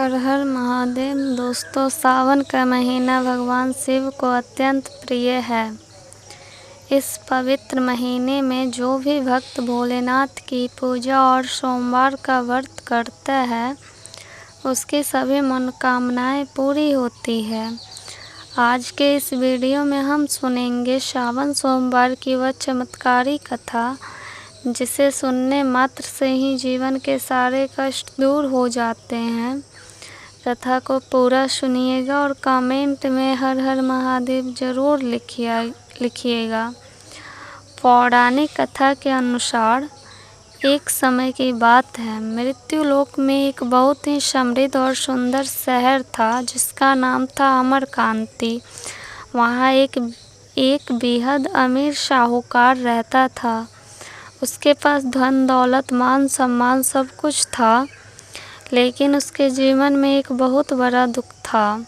हर हर महादेव। दोस्तों, सावन का महीना भगवान शिव को अत्यंत प्रिय है। इस पवित्र महीने में जो भी भक्त भोलेनाथ की पूजा और सोमवार का व्रत करता है उसकी सभी मनोकामनाएं पूरी होती है। आज के इस वीडियो में हम सुनेंगे श्रावण सोमवार की वह चमत्कारी कथा जिसे सुनने मात्र से ही जीवन के सारे कष्ट दूर हो जाते हैं। कथा को पूरा सुनिएगा और कमेंट में हर हर महादेव जरूर लिखिएगा। पौराणिक कथा के अनुसार एक समय की बात है, मृत्यु लोक में एक बहुत ही समृद्ध और सुंदर शहर था जिसका नाम था अमरकांति। वहाँ एक बेहद अमीर साहूकार रहता था। उसके पास धन दौलत मान सम्मान सब कुछ था, लेकिन उसके जीवन में एक बहुत बड़ा दुख था।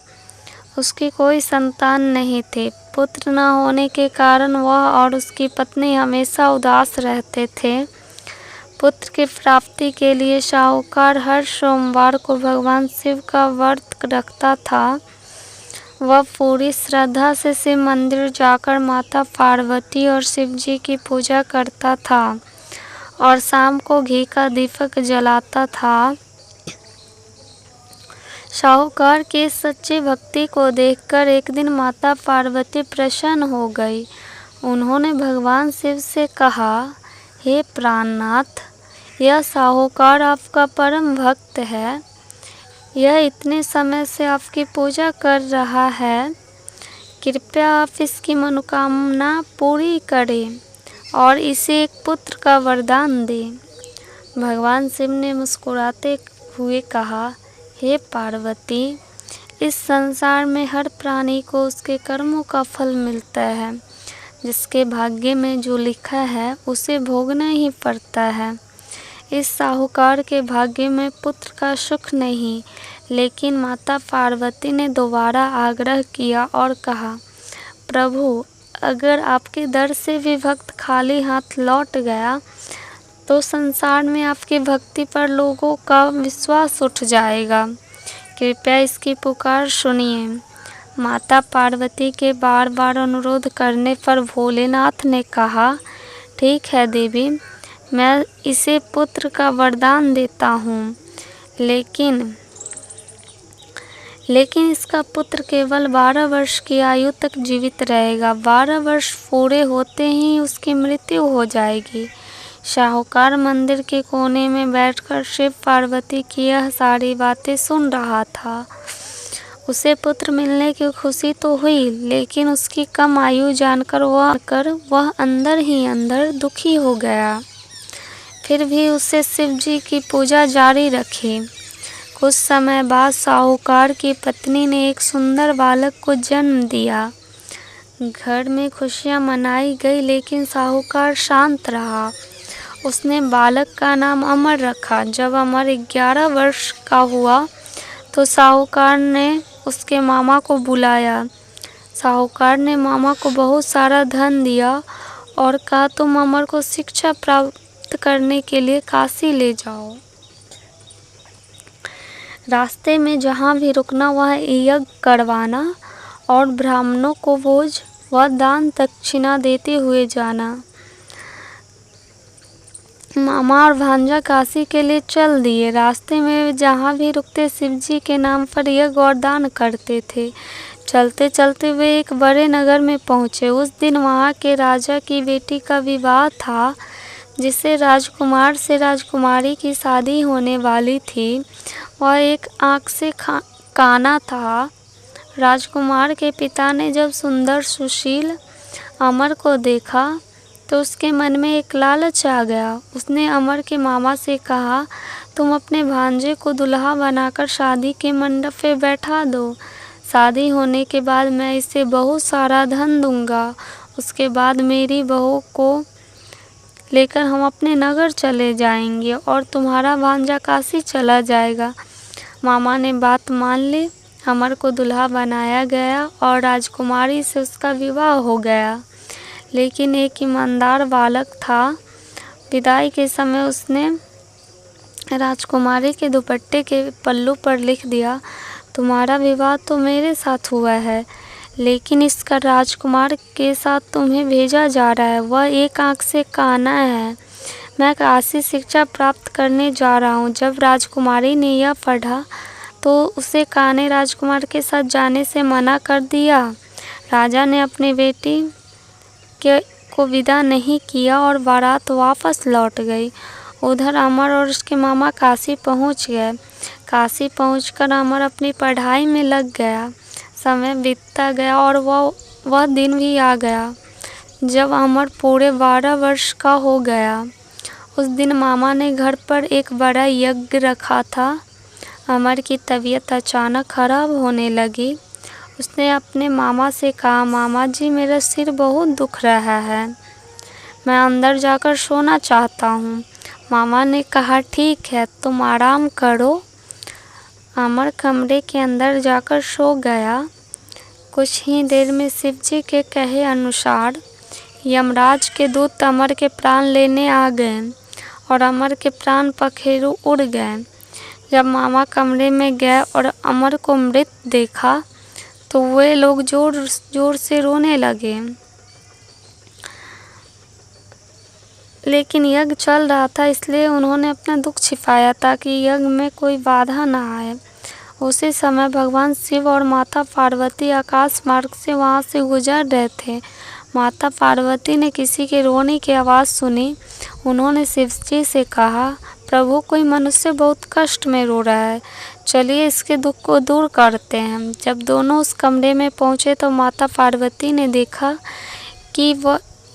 उसकी कोई संतान नहीं थी। पुत्र न होने के कारण वह और उसकी पत्नी हमेशा उदास रहते थे। पुत्र की प्राप्ति के लिए साहूकार हर सोमवार को भगवान शिव का व्रत रखता था। वह पूरी श्रद्धा से शिव मंदिर जाकर माता पार्वती और शिव जी की पूजा करता था और शाम को घी का दीपक जलाता था। साहूकार की सच्ची भक्ति को देखकर एक दिन माता पार्वती प्रसन्न हो गई। उन्होंने भगवान शिव से कहा, हे प्राणनाथ, यह साहूकार आपका परम भक्त है। यह इतने समय से आपकी पूजा कर रहा है। कृपया आप इसकी मनोकामना पूरी करें और इसे एक पुत्र का वरदान दें। भगवान शिव ने मुस्कुराते हुए कहा, हे पार्वती, इस संसार में हर प्राणी को उसके कर्मों का फल मिलता है। जिसके भाग्य में जो लिखा है उसे भोगना ही पड़ता है। इस साहूकार के भाग्य में पुत्र का सुख नहीं, लेकिन माता पार्वती ने दोबारा आग्रह किया और कहा, प्रभु, अगर आपके दर से भी भक्त खाली हाथ लौट गया तो संसार में आपकी भक्ति पर लोगों का विश्वास उठ जाएगा। कृपया इसकी पुकार सुनिए। माता पार्वती के बार बार अनुरोध करने पर भोलेनाथ ने कहा, ठीक है देवी, मैं इसे पुत्र का वरदान देता हूँ, लेकिन इसका पुत्र केवल 12 वर्ष की आयु तक जीवित रहेगा। 12 वर्ष पूरे होते ही उसकी मृत्यु हो जाएगी। साहूकार मंदिर के कोने में बैठकर शिव पार्वती की यह सारी बातें सुन रहा था। उसे पुत्र मिलने की खुशी तो हुई, लेकिन उसकी कम आयु जानकर वह अंदर ही अंदर दुखी हो गया। फिर भी उसे शिव जी की पूजा जारी रखी। कुछ समय बाद साहूकार की पत्नी ने एक सुंदर बालक को जन्म दिया। घर में खुशियां मनाई गई, लेकिन साहूकार शांत रहा। उसने बालक का नाम अमर रखा। जब अमर 11 वर्ष का हुआ तो साहूकार ने उसके मामा को बुलाया। साहूकार ने मामा को बहुत सारा धन दिया और कहा, तुम अमर को शिक्षा प्राप्त करने के लिए काशी ले जाओ। रास्ते में जहाँ भी रुकना वहाँ यज्ञ करवाना और ब्राह्मणों को भोज व दान दक्षिणा देते हुए जाना। मामा और भांजा काशी के लिए चल दिए। रास्ते में जहाँ भी रुकते शिव जी के नाम पर यज्ञ और दान करते थे। चलते चलते वे एक बड़े नगर में पहुँचे। उस दिन वहाँ के राजा की बेटी का विवाह था, जिससे राजकुमार से राजकुमारी की शादी होने वाली थी। वह एक आँख से काना था। राजकुमार के पिता ने जब सुंदर सुशील अमर को देखा तो उसके मन में एक लालच आ गया। उसने अमर के मामा से कहा, तुम अपने भांजे को दुल्हा बनाकर शादी के मंडप पे बैठा दो। शादी होने के बाद मैं इसे बहुत सारा धन दूंगा। उसके बाद मेरी बहू को लेकर हम अपने नगर चले जाएंगे और तुम्हारा भांजा काशी चला जाएगा। मामा ने बात मान ली। अमर को दुल्हा बनाया गया और राजकुमारी से उसका विवाह हो गया। लेकिन एक ईमानदार बालक था। विदाई के समय उसने राजकुमारी के दुपट्टे के पल्लू पर लिख दिया, तुम्हारा विवाह तो मेरे साथ हुआ है, लेकिन इसका राजकुमार के साथ तुम्हें भेजा जा रहा है। वह एक आंख से काना है। मैं काशी शिक्षा प्राप्त करने जा रहा हूँ। जब राजकुमारी ने यह पढ़ा तो उसे काने राजकुमार के साथ जाने से मना कर दिया। राजा ने अपनी बेटी को विदा नहीं किया और बारात वापस लौट गई। उधर अमर और उसके मामा काशी पहुंच गए। काशी पहुंचकर अमर अपनी पढ़ाई में लग गया। समय बीतता गया और वह दिन भी आ गया जब अमर पूरे 12 वर्ष का हो गया। उस दिन मामा ने घर पर एक बड़ा यज्ञ रखा था। अमर की तबीयत अचानक खराब होने लगी। उसने अपने मामा से कहा, मामा जी, मेरा सिर बहुत दुख रहा है, मैं अंदर जाकर सोना चाहता हूँ। मामा ने कहा, ठीक है, तुम आराम करो। अमर कमरे के अंदर जाकर सो गया। कुछ ही देर में शिव जी के कहे अनुसार यमराज के दूत अमर के प्राण लेने आ गए और अमर के प्राण पखेरु उड़ गए। जब मामा कमरे में गए और अमर को मृत देखा तो वे लोग जोर जोर से रोने लगे। लेकिन यज्ञ चल रहा था, इसलिए उन्होंने अपना दुख छिपाया ताकि यज्ञ में कोई बाधा न आए। उसी समय भगवान शिव और माता पार्वती आकाश मार्ग से वहां से गुजर रहे थे। माता पार्वती ने किसी के रोने की आवाज़ सुनी। उन्होंने शिव जी से कहा, प्रभु, कोई मनुष्य बहुत कष्ट में रो रहा है, चलिए इसके दुख को दूर करते हैं। जब दोनों उस कमरे में पहुंचे तो माता पार्वती ने देखा कि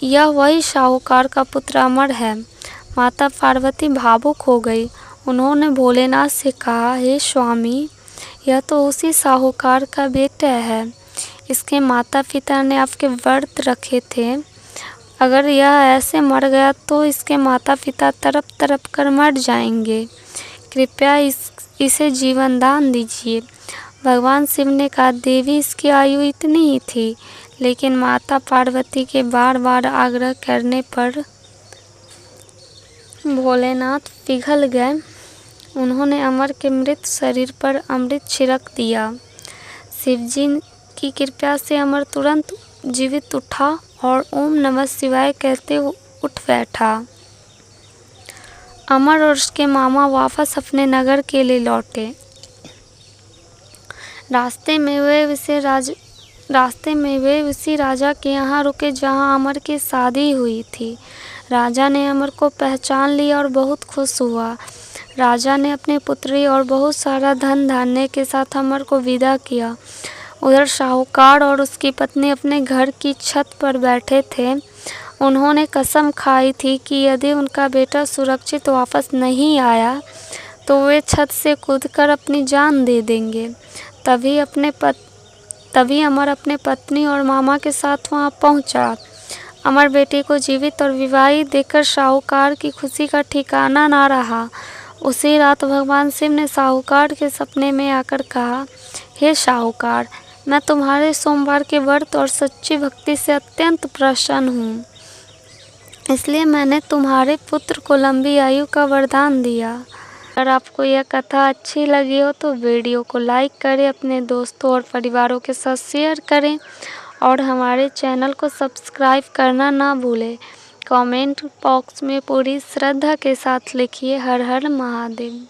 यह वही साहूकार का पुत्र अमर है। माता पार्वती भावुक हो गई। उन्होंने भोलेनाथ से कहा, हे स्वामी, यह तो उसी साहूकार का बेटा है। इसके माता पिता ने आपके व्रत रखे थे। अगर यह ऐसे मर गया तो इसके माता पिता तड़प तड़प कर मर जाएंगे। कृपया इसे जीवन दान दीजिए। भगवान शिव ने कहा, देवी, इसकी आयु इतनी ही थी, लेकिन माता पार्वती के बार बार आग्रह करने पर भोलेनाथ पिघल गए। उन्होंने अमर के मृत शरीर पर अमृत छिड़क दिया। शिवजी की कृपा से अमर तुरंत जीवित उठा और ओम नमः शिवाय कहते उठ बैठा। अमर और उसके मामा वापस अपने नगर के लिए लौटे। रास्ते में वे उसी राजा के यहाँ रुके जहाँ अमर की शादी हुई थी। राजा ने अमर को पहचान लिया और बहुत खुश हुआ। राजा ने अपनी पुत्री और बहुत सारा धन धान्य के साथ अमर को विदा किया। उधर साहूकार और उसकी पत्नी अपने घर की छत पर बैठे थे। उन्होंने कसम खाई थी कि यदि उनका बेटा सुरक्षित वापस नहीं आया तो वे छत से कूदकर अपनी जान दे देंगे। तभी अमर अपने पत्नी और मामा के साथ वहां पहुंचा। अमर बेटे को जीवित और विवाहित देखकर साहूकार की खुशी का ठिकाना ना रहा। उसी रात भगवान शिव ने साहूकार के सपने में आकर कहा, हे साहूकार, मैं तुम्हारे सोमवार के व्रत और सच्ची भक्ति से अत्यंत प्रसन्न हूँ, इसलिए मैंने तुम्हारे पुत्र को लंबी आयु का वरदान दिया। अगर आपको यह कथा अच्छी लगी हो तो वीडियो को लाइक करें, अपने दोस्तों और परिवारों के साथ शेयर करें और हमारे चैनल को सब्सक्राइब करना ना भूलें। कमेंट बॉक्स में पूरी श्रद्धा के साथ लिखिए, हर हर महादेव।